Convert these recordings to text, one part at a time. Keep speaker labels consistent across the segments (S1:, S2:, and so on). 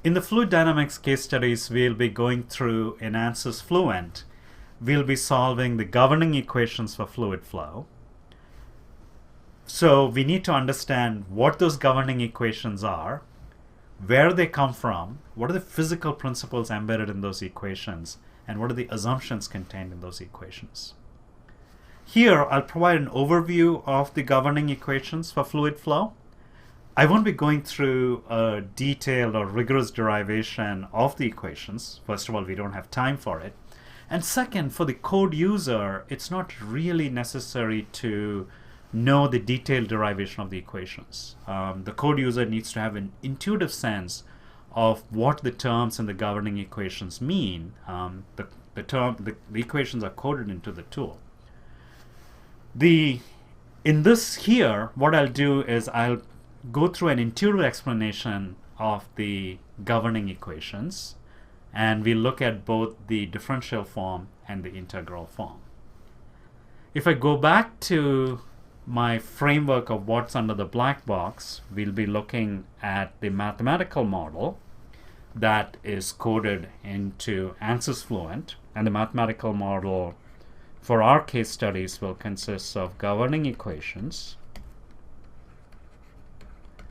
S1: In the fluid dynamics case studies, we'll be going through in ANSYS Fluent. We'll be solving the governing equations for fluid flow. So we need to understand what those governing equations are, where they come from, what are the physical principles embedded in those equations, and what are the assumptions contained in those equations. Here, I'll provide an overview of the governing equations for fluid flow. I won't be going through a detailed or rigorous derivation of the equations. First of all, we don't have time for it. And second, for the code user, it's not really necessary to know the detailed derivation of the equations. The code user needs to have an intuitive sense of what the terms in the governing equations mean. The equations are coded into the tool. In this here, what I'll do is I'll go through an intuitive explanation of the governing equations, and we'll look at both the differential form and the integral form. If I go back to my framework of what's under the black box, we'll be looking at the mathematical model that is coded into ANSYS Fluent, and the mathematical model for our case studies will consist of governing equations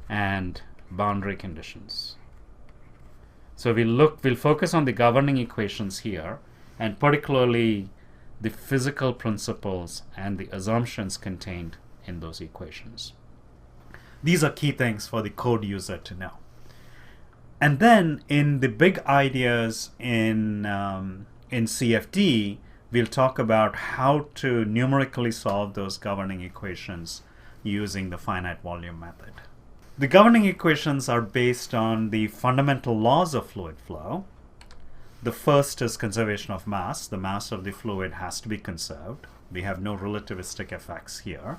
S1: and boundary conditions. So we'll focus on the governing equations here, and particularly the physical principles and the assumptions contained in those equations. These are key things for the code user to know. And then in the big ideas in CFD, we'll talk about how to numerically solve those governing equations using the finite volume method. The governing equations are based on the fundamental laws of fluid flow. The first is conservation of mass. The mass of the fluid has to be conserved. We have no relativistic effects here.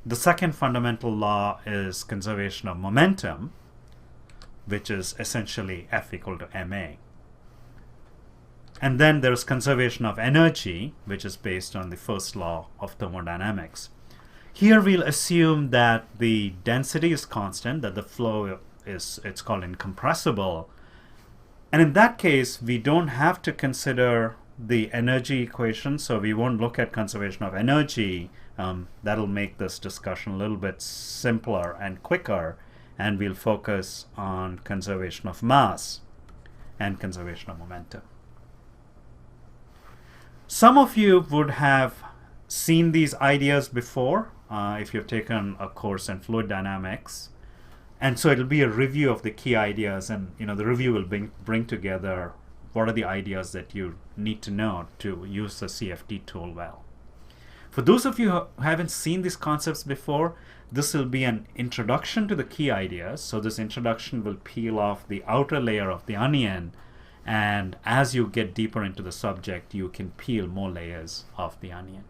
S1: The second fundamental law is conservation of momentum, which is essentially F equal to ma. And then there's conservation of energy, which is based on the first law of thermodynamics. Here we'll assume that the density is constant, that the flow it's called incompressible. And in that case, we don't have to consider the energy equation, so we won't look at conservation of energy. That'll make this discussion a little bit simpler and quicker, and we'll focus on conservation of mass and conservation of momentum. Some of you would have seen these ideas before if you've taken a course in fluid dynamics. And so it'll be a review of the key ideas, and the review will bring together what are the ideas that you need to know to use the CFD tool well. For those of you who haven't seen these concepts before, this will be an introduction to the key ideas. So this introduction will peel off the outer layer of the onion, and as you get deeper into the subject, you can peel more layers of the onion.